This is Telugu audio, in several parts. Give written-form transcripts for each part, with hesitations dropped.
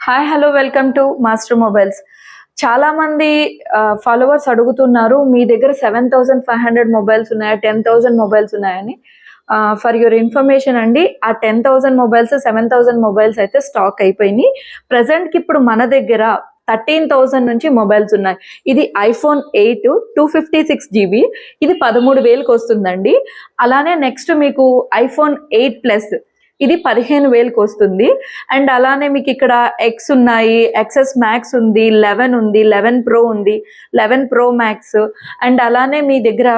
Hi hello welcome to master mobiles. చాలా మంది ఫాలోవర్స్ అడుగుతున్నారు, మీ దగ్గర 7,500 మొబైల్స్ ఉన్నాయా, 10,000 మొబైల్స్ ఉన్నాయని. ఫర్ యువర్ ఇన్ఫర్మేషన్ అండి, ఆ 10,000 మొబైల్స్ 7,000 మొబైల్స్ అయితే స్టాక్ అయిపోయినాయి. ప్రజెంట్కి ఇప్పుడు మన దగ్గర 13,000 నుంచి మొబైల్స్ ఉన్నాయి. ఇది ఐఫోన్ 8 256 GB, ఇది 13,000కి వస్తుందండి. అలానే నెక్స్ట్ మీకు ఐఫోన్ 8 ప్లస్, ఇది 15,000కి వస్తుంది. అండ్ అలానే మీకు ఇక్కడ ఎక్స్ ఉన్నాయి, ఎక్సెస్ మ్యాక్స్ ఉంది, 11 ఉంది, 11 ప్రో ఉంది, 11 ప్రో మ్యాక్స్, అండ్ అలానే మీ దగ్గర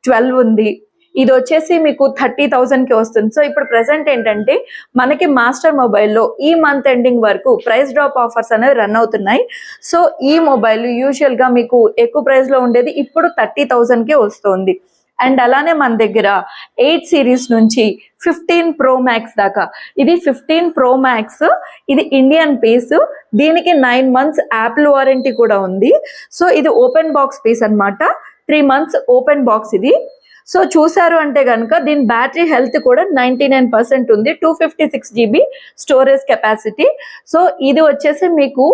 12 ఉంది. ఇది వచ్చేసి మీకు 30,000కి వస్తుంది. సో ఇప్పుడు ప్రెసెంట్ ఏంటంటే మనకి మాస్టర్ మొబైల్లో ఈ మంత్ ఎండింగ్ వరకు ప్రైస్ డ్రాప్ ఆఫర్స్ అనేవి రన్ అవుతున్నాయి. సో ఈ మొబైల్ యూజువల్గా మీకు ఎక్కువ ప్రైస్లో ఉండేది ఇప్పుడు 30,000కే వస్తుంది. అండ్ అలానే మన దగ్గర 8 సిరీస్ నుంచి 15 ప్రో మ్యాక్స్ దాకా, ఇది 15 ప్రో మ్యాక్స్, ఇది ఇండియన్ పీస్, దీనికి 9 months యాపిల్ వారంటీ కూడా ఉంది. సో ఇది ఓపెన్ బాక్స్ పీస్ అనమాట, 3 months ఓపెన్ బాక్స్ ఇది. సో చూసారు అంటే కనుక దీని బ్యాటరీ హెల్త్ కూడా 99% ఉంది, 256 GB స్టోరేజ్ కెపాసిటీ. సో ఇది వచ్చేసి మీకు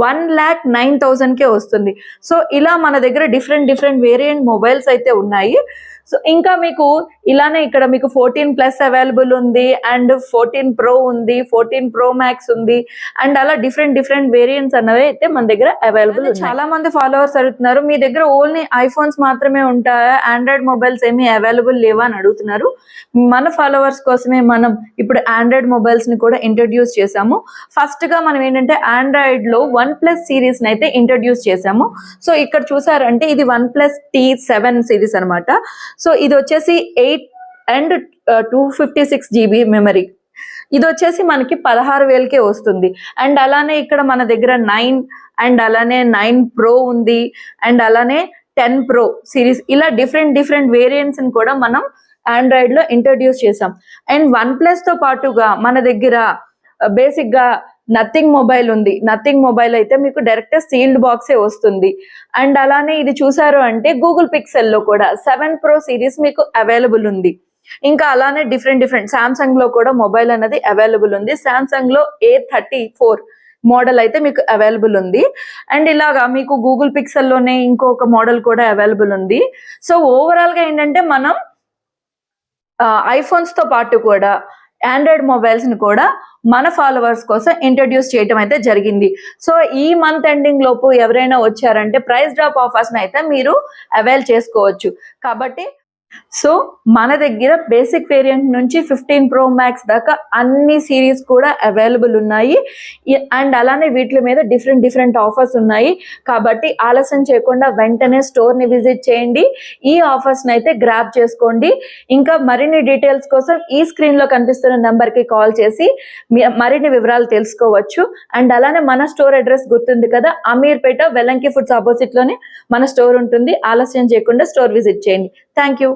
1,09,000కే వస్తుంది. సో ఇలా మన దగ్గర డిఫరెంట్ వేరియంట్ మొబైల్స్ అయితే ఉన్నాయి. సో ఇంకా మీకు ఇలానే ఇక్కడ మీకు 14+ అవైలబుల్ ఉంది, అండ్ 14 ప్రో ఉంది, 14 ప్రో మ్యాక్స్ ఉంది, అండ్ అలా డిఫరెంట్ వేరియంట్స్ అనేవి అయితే మన దగ్గర అవైలబుల్. చాలా మంది ఫాలోవర్స్ అడుగుతున్నారు, మీ దగ్గర ఓన్లీ ఐఫోన్స్ మాత్రమే ఉంటాయా, ఆండ్రాయిడ్ మొబైల్స్ ఏమీ అవైలబుల్ లేవా అని అడుగుతున్నారు. మన ఫాలోవర్స్ కోసమే మనం ఇప్పుడు ఆండ్రాయిడ్ మొబైల్స్ ని కూడా ఇంట్రడ్యూస్ చేసాము. ఫస్ట్ గా మనం ఏంటంటే ఆండ్రాయిడ్ లో OnePlus సిరీస్ ని అయితే ఇంట్రడ్యూస్ చేసాము. సో ఇక్కడ చూసారంటే ఇది OnePlus T7 సిరీస్ అనమాట. సో ఇది వచ్చేసి 8 and 256 GB మెమరీ. ఇది వచ్చేసి మనకి 16,000కే వస్తుంది. అండ్ అలానే ఇక్కడ మన దగ్గర 9 అండ్ అలానే 9 ప్రో ఉంది, అండ్ అలానే 10 ప్రో సిరీస్, ఇలా డిఫరెంట్ వేరియంట్స్ ని కూడా మనం ఆండ్రాయిడ్ లో ఇంట్రడ్యూస్ చేసాం. అండ్ OnePlus తో పాటుగా మన దగ్గర బేసిక్ గా నథింగ్ మొబైల్ ఉంది. నథింగ్ మొబైల్ అయితే మీకు డైరెక్ట్ సీల్డ్ బాక్సే వస్తుంది. అండ్ అలానే ఇది చూసారు అంటే గూగుల్ పిక్సెల్ లో కూడా 7 ప్రో సిరీస్ మీకు అవైలబుల్ ఉంది. ఇంకా అలానే డిఫరెంట్ సామ్సంగ్ లో కూడా మొబైల్ అనేది అవైలబుల్ ఉంది. సామ్సంగ్ లో A34 మోడల్ అయితే మీకు అవైలబుల్ ఉంది. అండ్ ఇలాగా మీకు గూగుల్ పిక్సెల్ లోనే ఇంకొక మోడల్ కూడా అవైలబుల్ ఉంది. సో ఓవరాల్ గా ఏంటంటే మనం ఐఫోన్స్ తో పాటు కూడా ఆండ్రాయిడ్ మొబైల్స్ ని కూడా మన ఫాలోవర్స్ కోసం ఇంట్రడ్యూస్ చేయడం అయితే జరిగింది. సో ఈ మంత్ ఎండింగ్ లోపు ఎవరైనా వచ్చారంటే ప్రైస్ డ్రాప్ ఆఫర్స్ అయితే మీరు అవైల్ చేసుకోవచ్చు. కాబట్టి సో మన దగ్గర బేసిక్ వేరియంట్ నుంచి 15 ప్రో మ్యాక్స్ దాకా అన్ని సిరీస్ కూడా అవైలబుల్ ఉన్నాయి. అండ్ అలానే వీటి మీద డిఫరెంట్ ఆఫర్స్ ఉన్నాయి. కాబట్టి ఆలస్యం చేయకుండా వెంటనే స్టోర్ని విజిట్ చేయండి, ఈ ఆఫర్స్ని అయితే గ్రాబ్ చేసుకోండి. ఇంకా మరిన్ని డీటెయిల్స్ కోసం ఈ స్క్రీన్లో కనిపిస్తున్న నెంబర్కి కాల్ చేసి మరిన్ని వివరాలు తెలుసుకోవచ్చు. అండ్ అలానే మన స్టోర్ అడ్రస్ గుర్తుంది కదా, అమీర్పేట వెలంకి ఫుడ్స్ ఆపోజిట్లోనే మన స్టోర్ ఉంటుంది. ఆలస్యం చేయకుండా స్టోర్ విజిట్ చేయండి. Thank you.